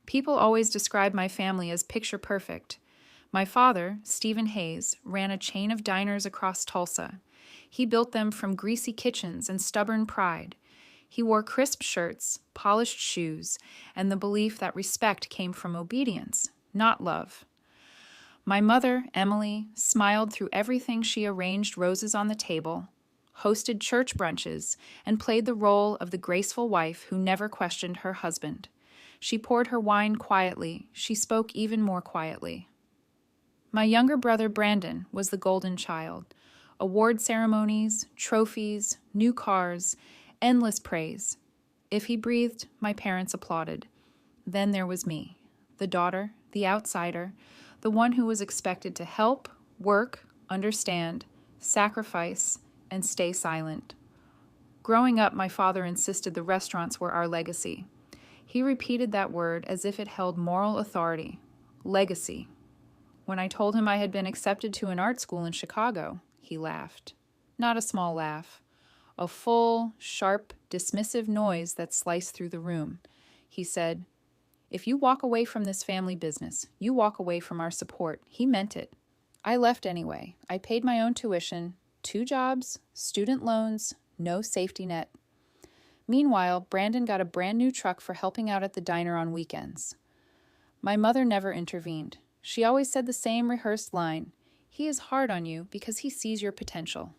People always describe my family as picture perfect. My father, Stephen Hayes, ran a chain of diners across Tulsa. He built them from greasy kitchens and stubborn pride. He wore crisp shirts, polished shoes, and the belief that respect came from obedience, not love. My mother, Emily, smiled through everything. She arranged roses on the table, hosted church brunches, and played the role of the graceful wife who never questioned her husband. She poured her wine quietly. She spoke even more quietly. My younger brother, Brandon, was the golden child. Award ceremonies, trophies, new cars, endless praise. If he breathed, my parents applauded. Then there was me, the daughter, the outsider, the one who was expected to help, work, understand, sacrifice, and stay silent. Growing up, my father insisted the restaurants were our legacy. He repeated that word as if it held moral authority. Legacy. When I told him I had been accepted to an art school in Chicago, he laughed. Not a small laugh. A full, sharp, dismissive noise that sliced through the room. He said, "If you walk away from this family business, you walk away from our support." He meant it. I left anyway. I paid my own tuition, 2 jobs, student loans, no safety net. Meanwhile, Brandon got a brand new truck for helping out at the diner on weekends. My mother never intervened. She always said the same rehearsed line, "He is hard on you because he sees your potential."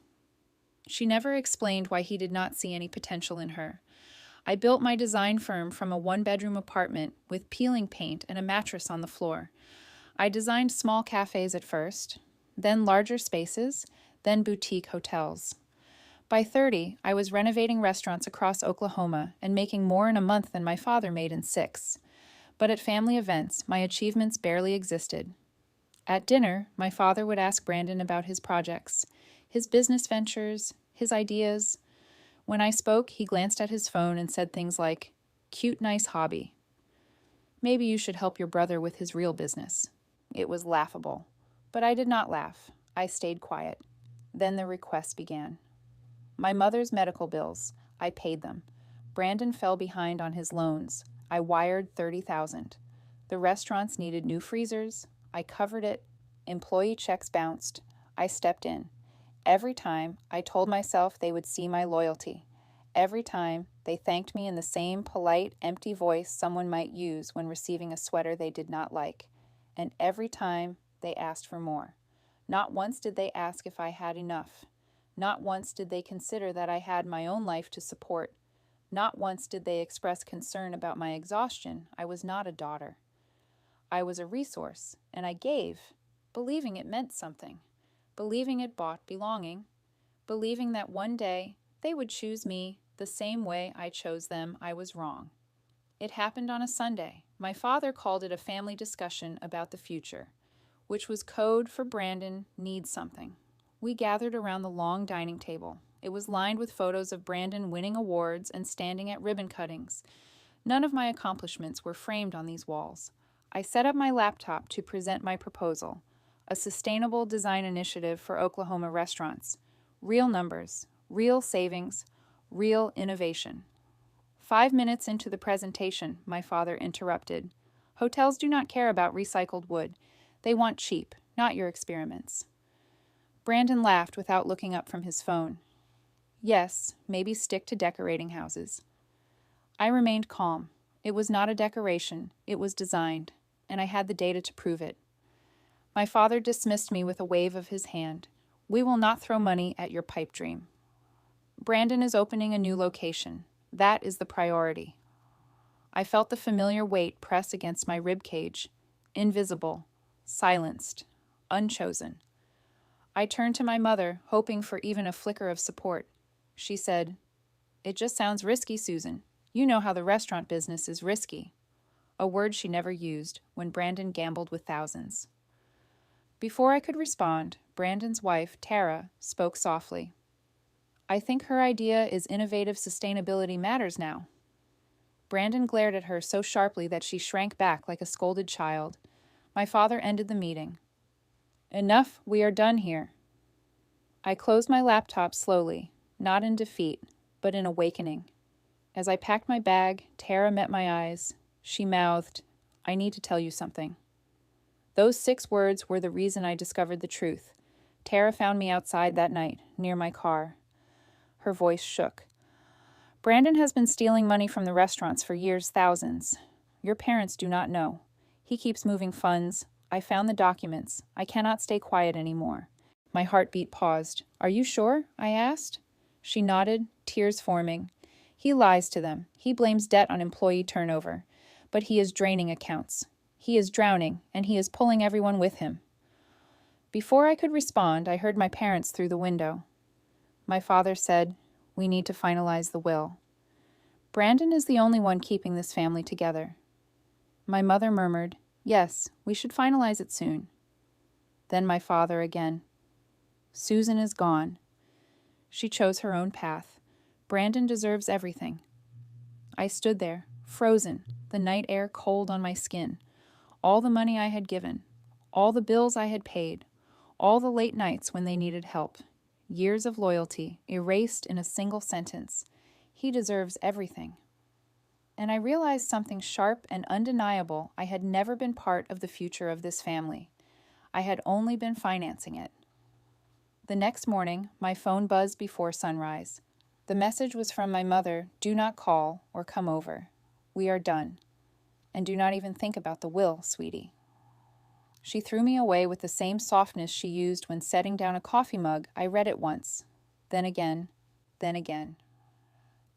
She never explained why he did not see any potential in her. I built my design firm from a 1-bedroom apartment with peeling paint and a mattress on the floor. I designed small cafes at first, then larger spaces, then boutique hotels. By 30, I was renovating restaurants across Oklahoma and making more in a month than my father made in 6. But at family events, my achievements barely existed. At dinner, my father would ask Brandon about his projects, his business ventures, his ideas. When I spoke, he glanced at his phone and said things like, "Cute, nice hobby. Maybe you should help your brother with his real business." It was laughable. But I did not laugh. I stayed quiet. Then the requests began. My mother's medical bills. I paid them. Brandon fell behind on his loans. I wired $30,000. The restaurants needed new freezers. I covered it. Employee checks bounced. I stepped in. Every time, I told myself they would see my loyalty. Every time, they thanked me in the same polite, empty voice someone might use when receiving a sweater they did not like. And every time, they asked for more. Not once did they ask if I had enough. Not once did they consider that I had my own life to support. Not once did they express concern about my exhaustion. I was not a daughter. I was a resource, and I gave, believing it meant something, believing it bought belonging, believing that one day they would choose me the same way I chose them. I was wrong. It happened on a Sunday. My father called it a family discussion about the future, which was code for Brandon needs something. We gathered around the long dining table. It was lined with photos of Brandon winning awards and standing at ribbon cuttings. None of my accomplishments were framed on these walls. I set up my laptop to present my proposal, a sustainable design initiative for Oklahoma restaurants. Real numbers, real savings, real innovation. 5 minutes into the presentation, my father interrupted. "Hotels do not care about recycled wood. They want cheap, not your experiments." Brandon laughed without looking up from his phone. "Yes, maybe stick to decorating houses." I remained calm. It was not a decoration, it was designed, and I had the data to prove it. My father dismissed me with a wave of his hand. "We will not throw money at your pipe dream. Brandon is opening a new location. That is the priority." I felt the familiar weight press against my rib cage, invisible, silenced, unchosen. I turned to my mother, hoping for even a flicker of support. She said, "It just sounds risky, Susan. You know how the restaurant business is risky." A word she never used when Brandon gambled with thousands. Before I could respond, Brandon's wife, Tara, spoke softly. "I think her idea is innovative sustainability matters now." Brandon glared at her so sharply that she shrank back like a scolded child. My father ended the meeting. "Enough, we are done here." I closed my laptop slowly, not in defeat, but in awakening. As I packed my bag, Tara met my eyes. She mouthed, I need to tell you something." Those 6 words were the reason I discovered the truth. Tara found me outside that night, near my car. Her voice shook. "Brandon has been stealing money from the restaurants for years, thousands. Your parents do not know. He keeps moving funds. I found the documents. I cannot stay quiet anymore." My heartbeat paused. "Are you sure?" I asked. She nodded, tears forming. "He lies to them. He blames debt on employee turnover. But he is draining accounts. He is drowning, and he is pulling everyone with him." Before I could respond, I heard my parents through the window. My father said, "We need to finalize the will. Brandon is the only one keeping this family together." My mother murmured, "Yes, we should finalize it soon." Then my father again. "Susan is gone. She chose her own path. Brandon deserves everything." I stood there, frozen, the night air cold on my skin. All the money I had given, all the bills I had paid, all the late nights when they needed help. Years of loyalty, erased in a single sentence. He deserves everything. And I realized something sharp and undeniable. I had never been part of the future of this family. I had only been financing it. The next morning, my phone buzzed before sunrise. The message was from my mother: "Do not call or come over. We are done. And do not even think about the will, sweetie." She threw me away with the same softness she used when setting down a coffee mug. I read it once, then again, then again.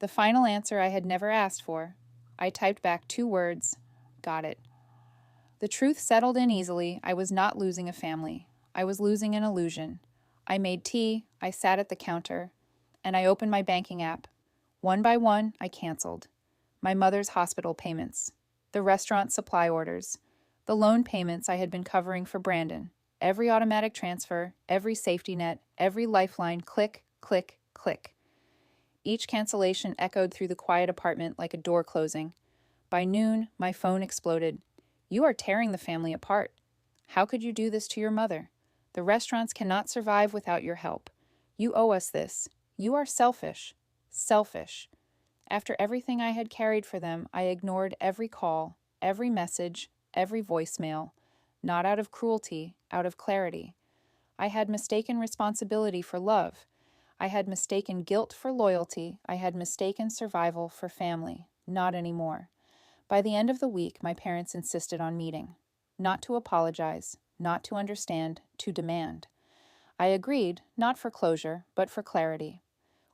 The final answer I had never asked for. I typed back 2 words: "Got it." The truth settled in easily. I was not losing a family. I was losing an illusion. I made tea, I sat at the counter, and I opened my banking app. One by one, I canceled. My mother's hospital payments, the restaurant supply orders, the loan payments I had been covering for Brandon, every automatic transfer, every safety net, every lifeline, click, click, click. Each cancellation echoed through the quiet apartment like a door closing. By noon, my phone exploded. "You are tearing the family apart. How could you do this to your mother? The restaurants cannot survive without your help. You owe us this. You are selfish. Selfish." After everything I had carried for them, I ignored every call, every message, every voicemail, not out of cruelty, out of clarity. I had mistaken responsibility for love. I had mistaken guilt for loyalty. I had mistaken survival for family. Not anymore. By the end of the week, my parents insisted on meeting. Not to apologize, not to understand, to demand. I agreed, not for closure, but for clarity.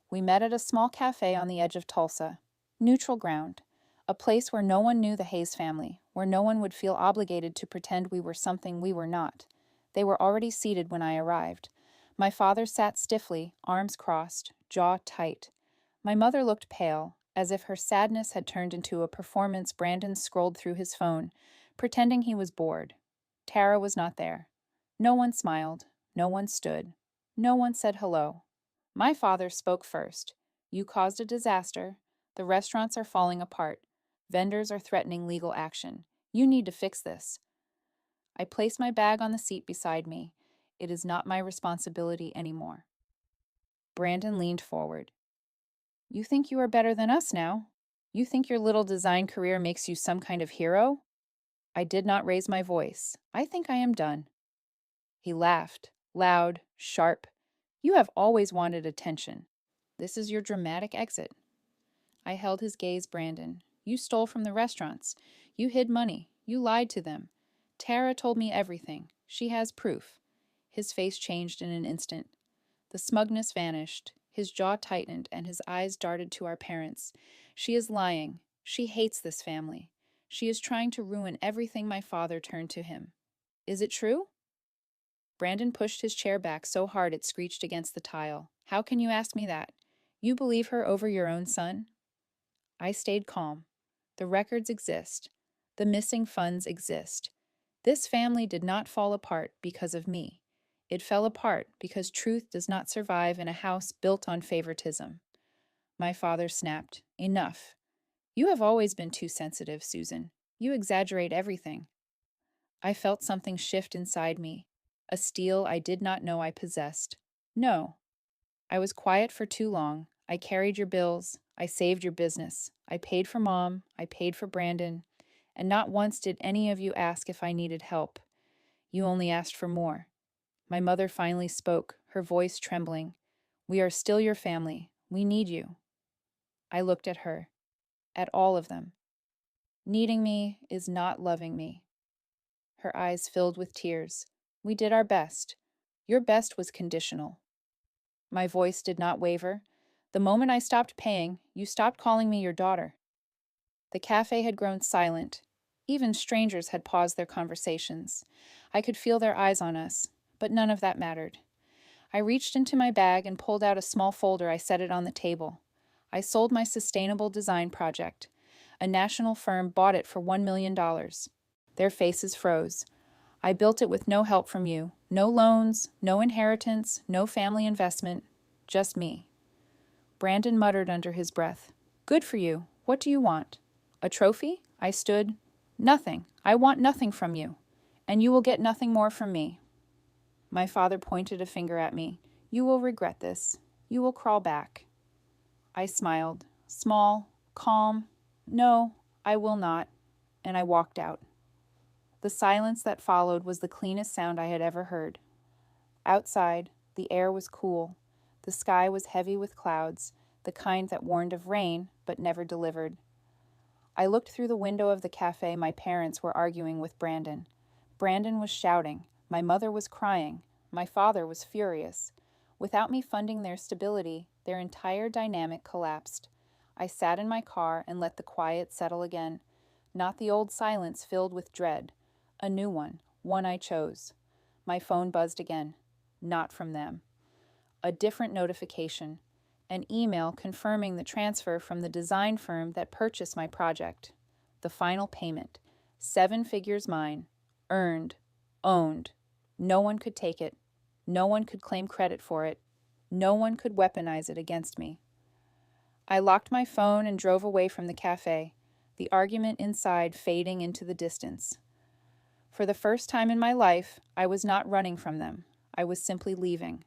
We met at a small cafe on the edge of Tulsa. Neutral ground. A place where no one knew the Hayes family, where no one would feel obligated to pretend we were something we were not. They were already seated when I arrived. My father sat stiffly, arms crossed, jaw tight. My mother looked pale, as if her sadness had turned into a performance. Brandon scrolled through his phone, pretending he was bored. Tara was not there. No one smiled. No one stood. No one said hello. My father spoke first. "You caused a disaster. The restaurants are falling apart. Vendors are threatening legal action. You need to fix this." I placed my bag on the seat beside me. It is not my responsibility anymore. Brandon leaned forward. "You think you are better than us now? You think your little design career makes you some kind of hero?" I did not raise my voice. "I think I am done." He laughed, loud, sharp. "You have always wanted attention. This is your dramatic exit." I held his gaze. "Brandon, you stole from the restaurants. You hid money. You lied to them. Tara told me everything. She has proof." His face changed in an instant. The smugness vanished. His jaw tightened, and his eyes darted to our parents. "She is lying. She hates this family. She is trying to ruin everything." My father turned to him. "Is it true?" Brandon pushed his chair back so hard it screeched against the tile. "How can you ask me that? You believe her over your own son?" I stayed calm. The records exist. The missing funds exist. This family did not fall apart because of me. It fell apart because truth does not survive in a house built on favoritism. My father snapped. "Enough. You have always been too sensitive, Susan. You exaggerate everything." I felt something shift inside me, a steel I did not know I possessed. "No. I was quiet for too long. I carried your bills. I saved your business. I paid for Mom. I paid for Brandon. and not once did any of you ask if I needed help. You only asked for more. My mother finally spoke, her voice trembling. We are still your family. We need you. I looked at her, at all of them. Needing me is not loving me. Her eyes filled with tears. We did our best. Your best was conditional. My voice did not waver. The moment I stopped paying, you stopped calling me your daughter. The cafe had grown silent. Even strangers had paused their conversations. I could feel their eyes on us, but none of that mattered. I reached into my bag and pulled out a small folder. I set it on the table. I sold my sustainable design project. A national firm bought it for $1 million. Their faces froze. I built it with no help from you. No loans, no inheritance, no family investment. Just me. Brandon muttered under his breath. Good for you. What do you want? A trophy? I stood. Nothing. I want nothing from you. And you will get nothing more from me. My father pointed a finger at me. You will regret this. You will crawl back. I smiled. Small, calm. No, I will not. And I walked out. The silence that followed was the cleanest sound I had ever heard. Outside, the air was cool. The sky was heavy with clouds, the kind that warned of rain but never delivered. I looked through the window of the cafe. My parents were arguing with Brandon. Brandon was shouting. My mother was crying. My father was furious. Without me funding their stability, their entire dynamic collapsed. I sat in my car and let the quiet settle again. Not the old silence filled with dread. A new one I chose. My phone buzzed again. Not from them. A different notification. An email confirming the transfer from the design firm that purchased my project. The final payment. 7 figures mine. Earned. Owned. No one could take it. No one could claim credit for it. No one could weaponize it against me. I locked my phone and drove away from the cafe, the argument inside fading into the distance. For the first time in my life, I was not running from them. I was simply leaving.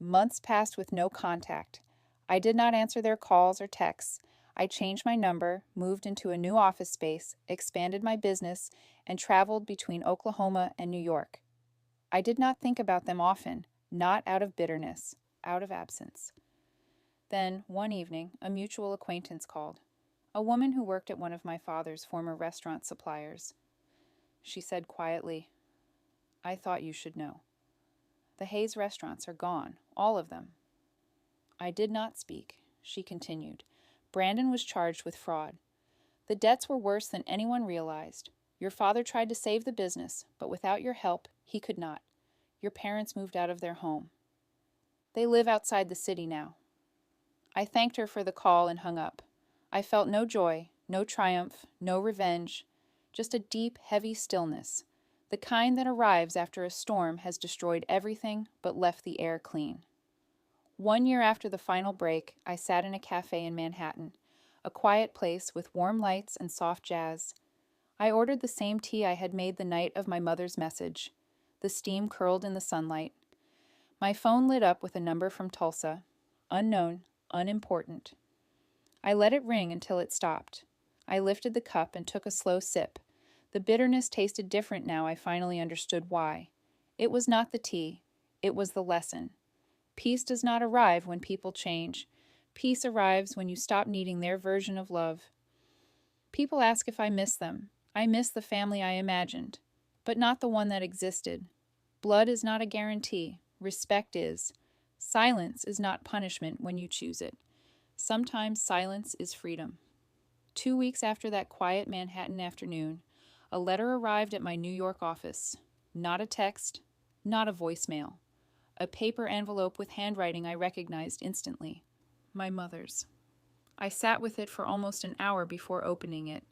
Months passed with no contact. I did not answer their calls or texts. I changed my number, moved into a new office space, expanded my business, and traveled between Oklahoma and New York. I did not think about them often, not out of bitterness, out of absence. Then, one evening, a mutual acquaintance called. A woman who worked at one of my father's former restaurant suppliers. She said quietly, I thought you should know. The Hayes restaurants are gone, all of them. I did not speak. She continued. Brandon was charged with fraud. The debts were worse than anyone realized. Your father tried to save the business, but without your help, he could not. Your parents moved out of their home. They live outside the city now. I thanked her for the call and hung up. I felt no joy, no triumph, no revenge, just a deep, heavy stillness, the kind that arrives after a storm has destroyed everything but left the air clean. 1 year after the final break, I sat in a cafe in Manhattan, a quiet place with warm lights and soft jazz. I ordered the same tea I had made the night of my mother's message. The steam curled in the sunlight. My phone lit up with a number from Tulsa. Unknown, unimportant. I let it ring until it stopped. I lifted the cup and took a slow sip. The bitterness tasted different now. I finally understood why. It was not the tea. It was the lesson. Peace does not arrive when people change. Peace arrives when you stop needing their version of love. People ask if I miss them. I miss the family I imagined, but not the one that existed. Blood is not a guarantee. Respect is. Silence is not punishment when you choose it. Sometimes silence is freedom. 2 weeks after that quiet Manhattan afternoon, a letter arrived at my New York office. Not a text, not a voicemail. A paper envelope with handwriting I recognized instantly. My mother's. I sat with it for almost an hour before opening it,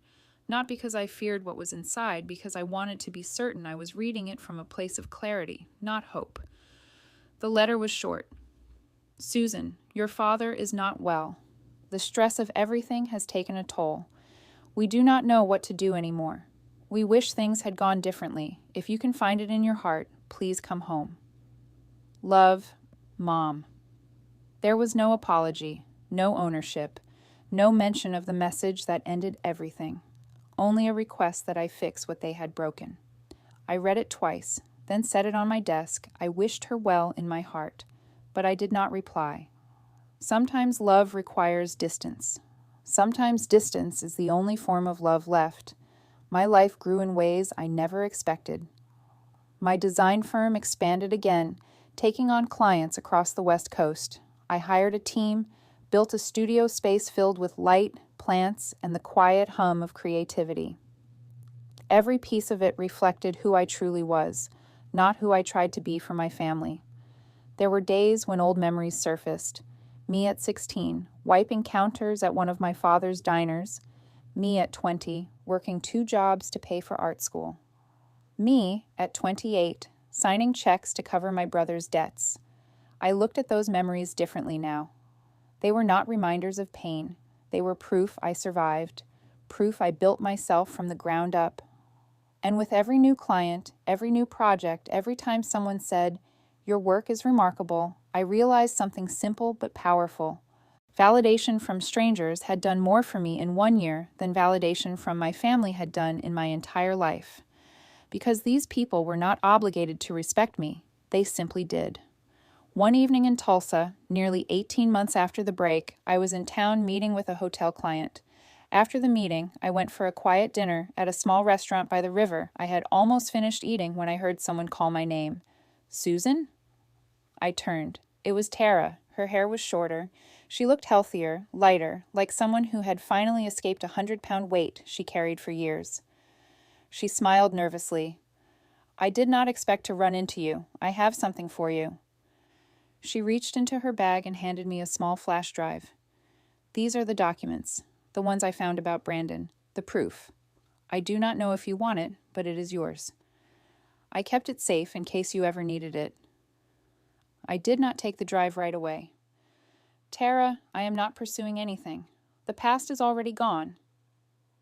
not because I feared what was inside, because I wanted to be certain I was reading it from a place of clarity, not hope. The letter was short. Susan, your father is not well. The stress of everything has taken a toll. We do not know what to do anymore. We wish things had gone differently. If you can find it in your heart, please come home. Love, Mom. There was no apology, no ownership, no mention of the message that ended everything. only a request that I fix what they had broken. I read it twice, then set it on my desk. I wished her well in my heart, but I did not reply. Sometimes love requires distance. Sometimes distance is the only form of love left. My life grew in ways I never expected. My design firm expanded again, taking on clients across the West Coast. I hired a team, built a studio space filled with light, plants, and the quiet hum of creativity. Every piece of it reflected who I truly was, not who I tried to be for my family. There were days when old memories surfaced. Me at 16, wiping counters at one of my father's diners. Me at 20, working 2 jobs to pay for art school. Me at 28, signing checks to cover my brother's debts. I looked at those memories differently now. They were not reminders of pain. They were proof I survived, proof I built myself from the ground up. And with every new client, every new project, every time someone said, "Your work is remarkable," I realized something simple but powerful. Validation from strangers had done more for me in 1 year than validation from my family had done in my entire life. Because these people were not obligated to respect me, they simply did. One evening in Tulsa, nearly 18 months after the break, I was in town meeting with a hotel client. After the meeting, I went for a quiet dinner at a small restaurant by the river. I had almost finished eating when I heard someone call my name. "Susan?" I turned. It was Tara. Her hair was shorter. She looked healthier, lighter, like someone who had finally escaped a 100-pound weight she carried for years. She smiled nervously. "I did not expect to run into you. I have something for you." She reached into her bag and handed me a small flash drive. "These are the documents, the ones I found about Brandon, the proof. I do not know if you want it, but it is yours. I kept it safe in case you ever needed it." I did not take the drive right away. "Tara, I am not pursuing anything. The past is already gone."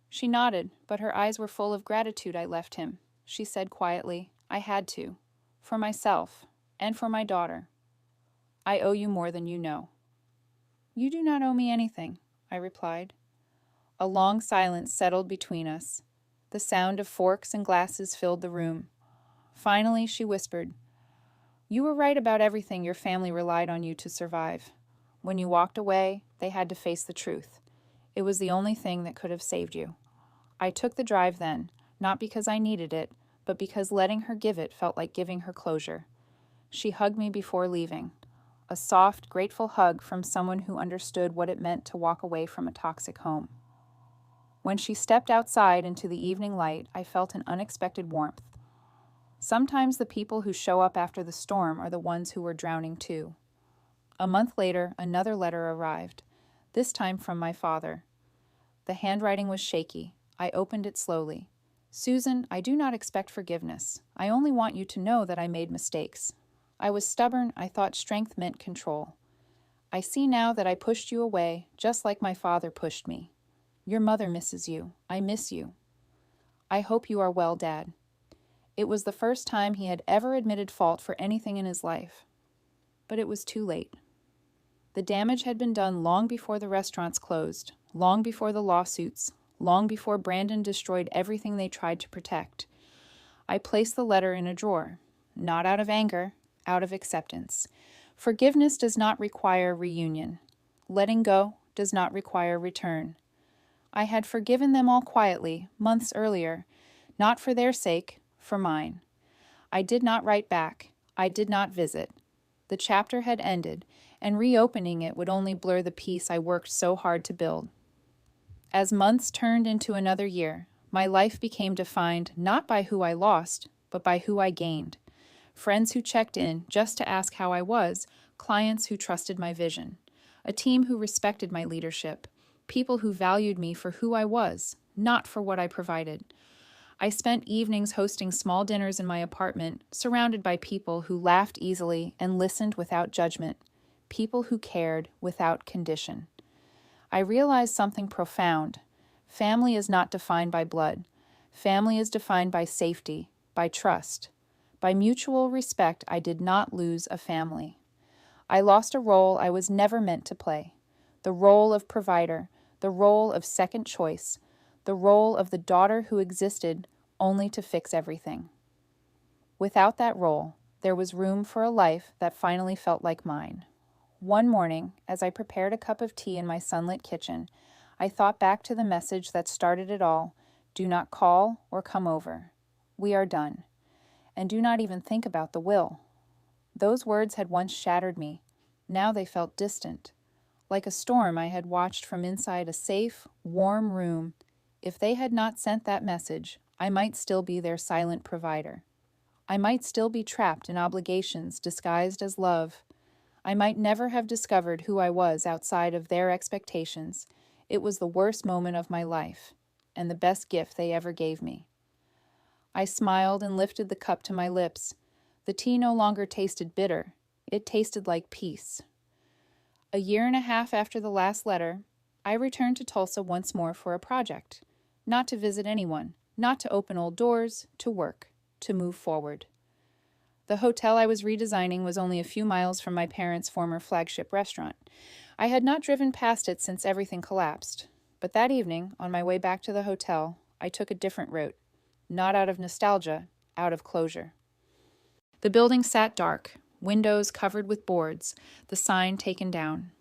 She nodded, but her eyes were full of gratitude. I left him. She said quietly, "I had to. For myself, and for my daughter. I owe you more than you know." "You do not owe me anything," I replied. A long silence settled between us. The sound of forks and glasses filled the room. Finally, she whispered, "You were right about everything your family relied on you to survive. When you walked away, they had to face the truth. It was the only thing that could have saved you." I took the drive then, not because I needed it, but because letting her give it felt like giving her closure. She hugged me before leaving. A soft, grateful hug from someone who understood what it meant to walk away from a toxic home. When she stepped outside into the evening light, I felt an unexpected warmth. Sometimes the people who show up after the storm are the ones who were drowning too. A month later, another letter arrived, this time from my father. The handwriting was shaky. I opened it slowly. "Susan, I do not expect forgiveness. I only want you to know that I made mistakes. I was stubborn. I thought strength meant control. I see now that I pushed you away, just like my father pushed me. Your mother misses you. I miss you. I hope you are well, Dad." It was the first time he had ever admitted fault for anything in his life. But it was too late. The damage had been done long before the restaurants closed, long before the lawsuits, long before Brandon destroyed everything they tried to protect. I placed the letter in a drawer, not out of anger, out of acceptance. Forgiveness does not require reunion. Letting go does not require return. I had forgiven them all quietly, months earlier, not for their sake, for mine. I did not write back. I did not visit. The chapter had ended, and reopening it would only blur the peace I worked so hard to build. As months turned into another year, my life became defined not by who I lost, but by who I gained. Friends who checked in just to ask how I was, clients who trusted my vision, a team who respected my leadership, people who valued me for who I was, not for what I provided. I spent evenings hosting small dinners in my apartment, surrounded by people who laughed easily and listened without judgment, people who cared without condition. I realized something profound. Family is not defined by blood. Family is defined by safety, by trust. By mutual respect, I did not lose a family. I lost a role I was never meant to play. The role of provider, the role of second choice, the role of the daughter who existed only to fix everything. Without that role, there was room for a life that finally felt like mine. One morning, as I prepared a cup of tea in my sunlit kitchen, I thought back to the message that started it all: do not call or come over. We are done. And do not even think about the will. Those words had once shattered me. Now they felt distant, like a storm I had watched from inside a safe, warm room. If they had not sent that message, I might still be their silent provider. I might still be trapped in obligations disguised as love. I might never have discovered who I was outside of their expectations. It was the worst moment of my life, and the best gift they ever gave me. I smiled and lifted the cup to my lips. The tea no longer tasted bitter. It tasted like peace. A year and a half after the last letter, I returned to Tulsa once more for a project. Not to visit anyone, not to open old doors, to work, to move forward. The hotel I was redesigning was only a few miles from my parents' former flagship restaurant. I had not driven past it since everything collapsed, but that evening, on my way back to the hotel, I took a different route. Not out of nostalgia, out of closure. The building sat dark, windows covered with boards, the sign taken down.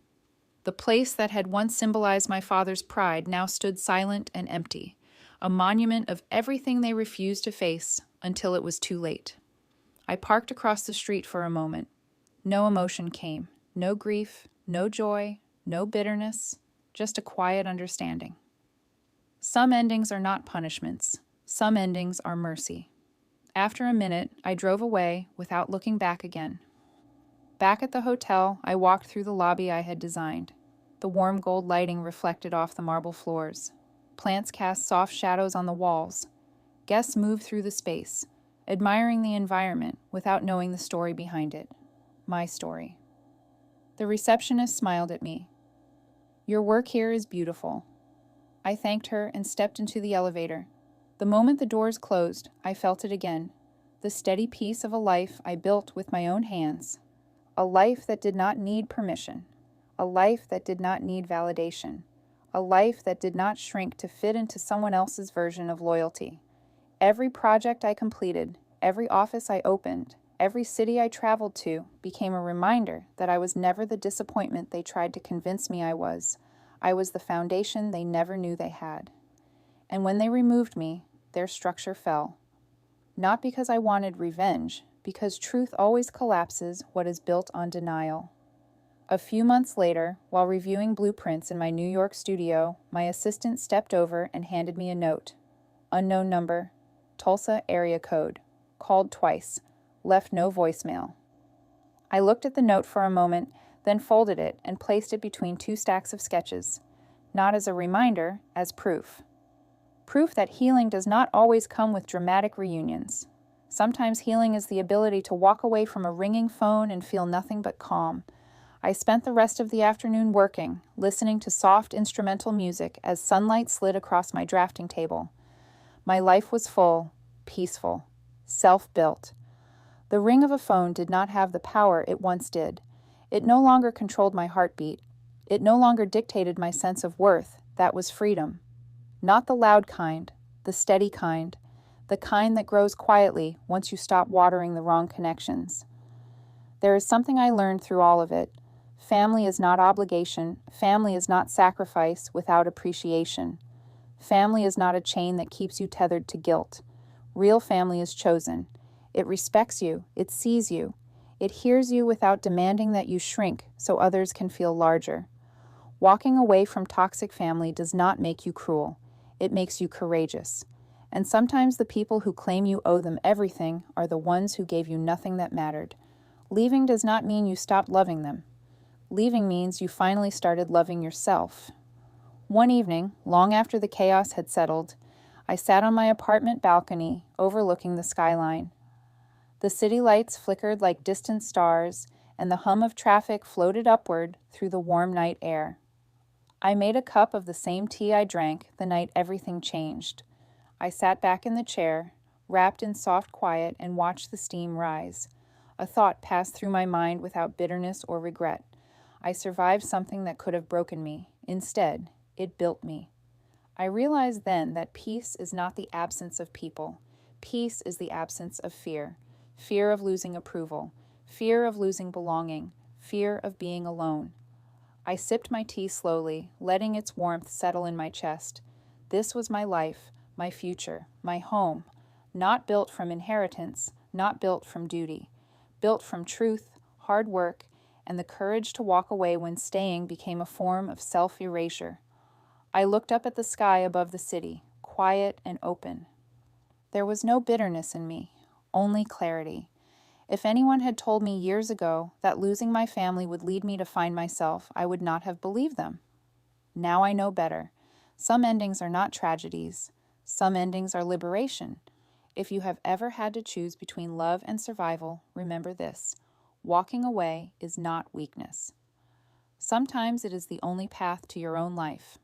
The place that had once symbolized my father's pride now stood silent and empty, a monument of everything they refused to face until it was too late. I parked across the street for a moment. No emotion came, no grief, no joy, no bitterness, just a quiet understanding. Some endings are not punishments. Some endings are mercy. After a minute, I drove away without looking back again. Back at the hotel, I walked through the lobby I had designed. The warm gold lighting reflected off the marble floors. Plants cast soft shadows on the walls. Guests moved through the space, admiring the environment without knowing the story behind it. My story. The receptionist smiled at me. "Your work here is beautiful." I thanked her and stepped into the elevator. The moment the doors closed, I felt it again. The steady peace of a life I built with my own hands. A life that did not need permission. A life that did not need validation. A life that did not shrink to fit into someone else's version of loyalty. Every project I completed, every office I opened, every city I traveled to became a reminder that I was never the disappointment they tried to convince me I was. I was the foundation they never knew they had. And when they removed me, their structure fell. Not because I wanted revenge, because truth always collapses what is built on denial. A few months later, while reviewing blueprints in my New York studio, my assistant stepped over and handed me a note. Unknown number, Tulsa area code, called twice, left no voicemail. I looked at the note for a moment, then folded it and placed it between two stacks of sketches, not as a reminder, as proof. Proof that healing does not always come with dramatic reunions. Sometimes healing is the ability to walk away from a ringing phone and feel nothing but calm. I spent the rest of the afternoon working, listening to soft instrumental music as sunlight slid across my drafting table. My life was full, peaceful, self-built. The ring of a phone did not have the power it once did. It no longer controlled my heartbeat. It no longer dictated my sense of worth. That was freedom. Not the loud kind, the steady kind, the kind that grows quietly once you stop watering the wrong connections. There is something I learned through all of it. Family is not obligation. Family is not sacrifice without appreciation. Family is not a chain that keeps you tethered to guilt. Real family is chosen. It respects you. It sees you. It hears you without demanding that you shrink so others can feel larger. Walking away from toxic family does not make you cruel. It makes you courageous. And sometimes the people who claim you owe them everything are the ones who gave you nothing that mattered. Leaving does not mean you stopped loving them. Leaving means you finally started loving yourself. One evening, long after the chaos had settled, I sat on my apartment balcony overlooking the skyline. The city lights flickered like distant stars, and the hum of traffic floated upward through the warm night air. I made a cup of the same tea I drank the night everything changed. I sat back in the chair, wrapped in soft quiet, and watched the steam rise. A thought passed through my mind without bitterness or regret. I survived something that could have broken me. Instead, it built me. I realized then that peace is not the absence of people. Peace is the absence of fear. Fear of losing approval. Fear of losing belonging. Fear of being alone. I sipped my tea slowly, letting its warmth settle in my chest. This was my life, my future, my home, not built from inheritance, not built from duty, built from truth, hard work, and the courage to walk away when staying became a form of self-erasure. I looked up at the sky above the city, quiet and open. There was no bitterness in me, only clarity. If anyone had told me years ago that losing my family would lead me to find myself, I would not have believed them. Now I know better. Some endings are not tragedies. Some endings are liberation. If you have ever had to choose between love and survival, remember this: walking away is not weakness. Sometimes it is the only path to your own life.